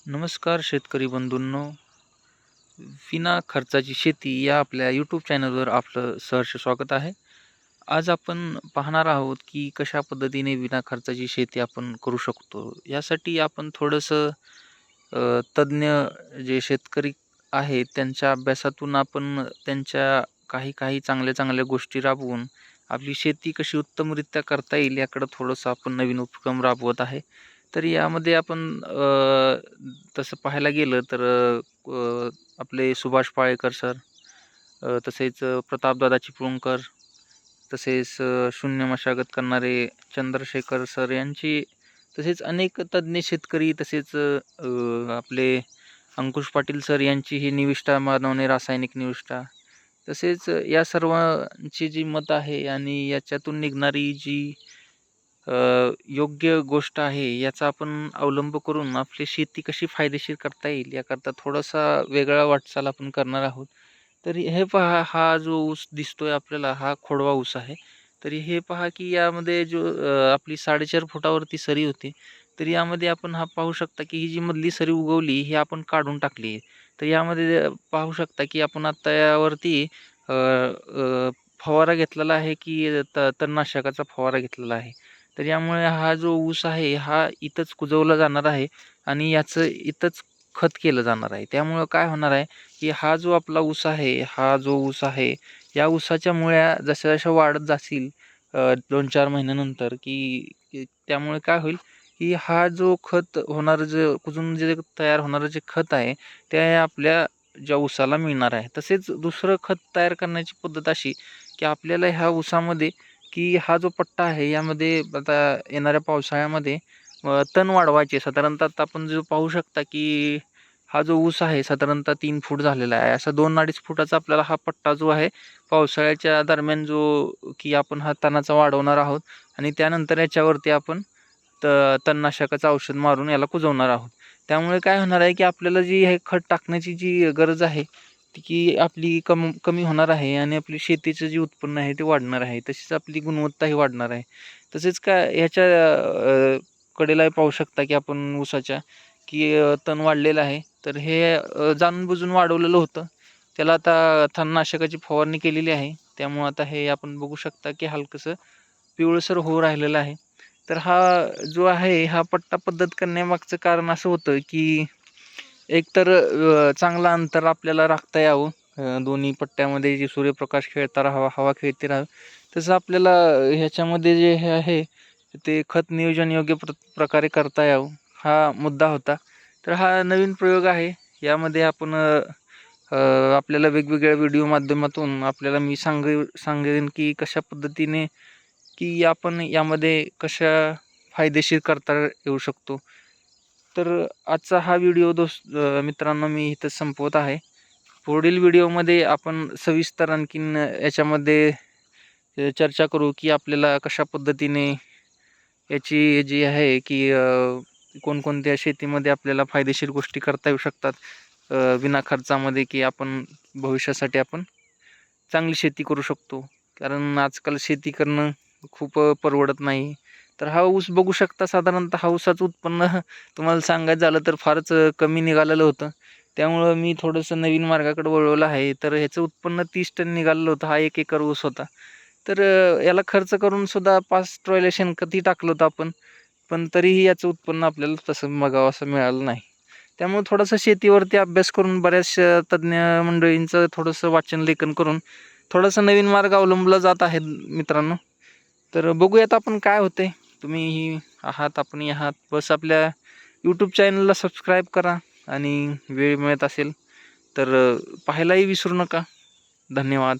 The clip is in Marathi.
नमस्कार शेतकरी बंधूंनो, विना खर्चाची शेती या आपल्या यूट्यूब चॅनलवर आपलं सहर्ष स्वागत आहे. आज आपण पाहणार आहोत की कशा पद्धतीने विना खर्चाची शेती आपण करू शकतो. यासाठी आपण थोडंसं तज्ञ जे शेतकरी आहेत त्यांच्या अभ्यासातून आपण त्यांच्या काही काही चांगल्या चांगल्या गोष्टी राबवून आपली शेती कशी उत्तमरित्या करता येईल याकडं थोडंसं आपण नवीन उपक्रम राबवत आहे. तर यामध्ये आपण तसं पाहायला गेलं तर आपले सुभाष पाळेकर सर, तसेच प्रतापदादा चिपळूणकर, तसेच शून्य मशागत करणारे चंद्रशेखर सर यांची, तसेच अनेक तज्ञ शेतकरी, तसेच आपले अंकुश पाटील सर यांची ही निविष्ठा मानवणे रासायनिक निविष्ठा, तसेच या सर्वांची जी मत आहे आणि याच्यातून निघणारी जी योग्य गोष्ट आहे याचा आपण अवलंब करून आपली शेती कशी फायदेशीर करता येईल याकरता थोडासा वेगळा वाटचाल आपण करणार आहोत. तरी हे पहा, हा जो ऊस दिसतोय आपल्याला हा खोडवा ऊस आहे. तरी हे पहा की यामध्ये जो आपली 4.5 फुटावरती सरी होती. तर यामध्ये आपण हा पाहू शकता की ही जी मधली सरी उगवली ही आपण काढून टाकली आहे. तर यामध्ये पाहू शकता की आपण आता यावरती अ, अ, फवारा घेतलेला आहे की तणनाशकाचा फवारा घेतलेला आहे. तर यामुळे हा जो ऊस आहे हा इथंच कुजवला जाणार आहे आणि याचं इथंच खत केलं जाणार आहे. त्यामुळं काय होणार आहे की हा जो आपला ऊस आहे, हा जो ऊस आहे, या ऊसाच्या मुळ्या जशा-जशा वाढत जातील 2-4 महिन्यानंतर की त्यामुळे काय होईल की हा जो खत होणारं जे कुजून जे तयार होणारं जे खत आहे, ते आपल्या ज्या ऊसाला मिळणार आहे. तसेच दुसरं खत तयार करण्याची पद्धत अशी की आपल्याला ह्या ऊसामध्ये की हा जो पट्टा आहे यामध्ये आता येणाऱ्या पावसाळ्यामध्ये तण वाढवायचे. साधारणतः आता आपण जो पाहू शकता की हा जो ऊस आहे साधारणतः 3 फूट झालेला आहे. असा 2-2.5 फुटाचा आपल्याला हा पट्टा जो आहे पावसाळ्याच्या दरम्यान जो की आपण हा तणाचा वाढवणार आहोत आणि त्यानंतर याच्यावरती आपण तणनाशकाचं औषध मारून याला कुजवणार आहोत. त्यामुळे काय होणार आहे की आपल्याला जी हे खत टाकण्याची जी गरज आहे ती की आपली कमी होणार आहे आणि आपली शेतीचं जे उत्पन्न आहे ते वाढणार आहे. तशीच आपली गुणवत्ताही वाढणार आहे. तसेच काय ह्याच्या कडेला पाहू शकता की आपण ऊसाच्या की तण वाढलेलं आहे. तर हे जाणून-बुजून वाढवलेलं होतं. त्याला आता तणनाशकाची फवारणी केलेली आहे. त्यामुळं आता हे आपण बघू शकता की हलकंसं पिवळसर होऊ राहिलेलं आहे. तर हा जो आहे हा पट्टा पद्धत करण्यामागचं कारण असं होतं की एकतर चांगलं अंतर आपल्याला राखता यावं. दोन्ही पट्ट्यामध्ये जे सूर्यप्रकाश खेळता राहावा, हवा खेळती राहावी. तसं आपल्याला ह्याच्यामध्ये जे हे आहे ते खत नियोजन योग्य प्रकारे करता यावं, हा मुद्दा होता. तर हा नवीन प्रयोग आहे. यामध्ये आपण अ, आपल्याला वेगवेगळ्या व्हिडिओ माध्यमातून आपल्याला मी सांगेन की कशा पद्धतीने की आपण यामध्ये कशा फायदेशीर करता येऊ शकतो. तर आजचा हा व्हिडिओ मित्रांनो मी इथं संपवत आहे. पुढील व्हिडिओमध्ये आपण सविस्तर आणखीन याच्यामध्ये चर्चा करू की आपल्याला कशा पद्धतीने याची जी आहे की कोणकोणत्या शेतीमध्ये आपल्याला फायदेशीर गोष्टी करता येऊ शकतात विना खर्चामध्ये, की आपण भविष्यासाठी आपण चांगली शेती करू शकतो. कारण आजकाल शेती करणं खूप परवडत नाही. तर हा ऊस बघू शकता, साधारणतः हा ऊसाचं उत्पन्न तुम्हाला सांगायचं झालं तर फारच कमी निघालेलं होतं. त्यामुळं मी थोडंसं नवीन मार्गाकडे वळवलं आहे. तर ह्याचं उत्पन्न 30 टन निघालेलं होतं. हा 1 एकर ऊस होता. तर याला खर्च करून सुद्धा 5 ट्रॉल्या शेणखतही टाकलं होतं आपण. पण तरीही याचं उत्पन्न आपल्याला तसं बघावं असं मिळालं नाही. त्यामुळे थोडंसं शेतीवरती अभ्यास करून बऱ्याचशा तज्ञ मंडळींचं थोडंसं वाचन लेखन करून थोडासा नवीन मार्ग अवलंबला जात आहे मित्रांनो. तर बघूयात आपण काय होतंय. तुम्हीही आहात, आपणही आहात. बस आपल्या यूट्यूब चॅनलला सबस्क्राईब करा आणि वेळ मिळत असेल तर पाहायलाही विसरू नका. धन्यवाद.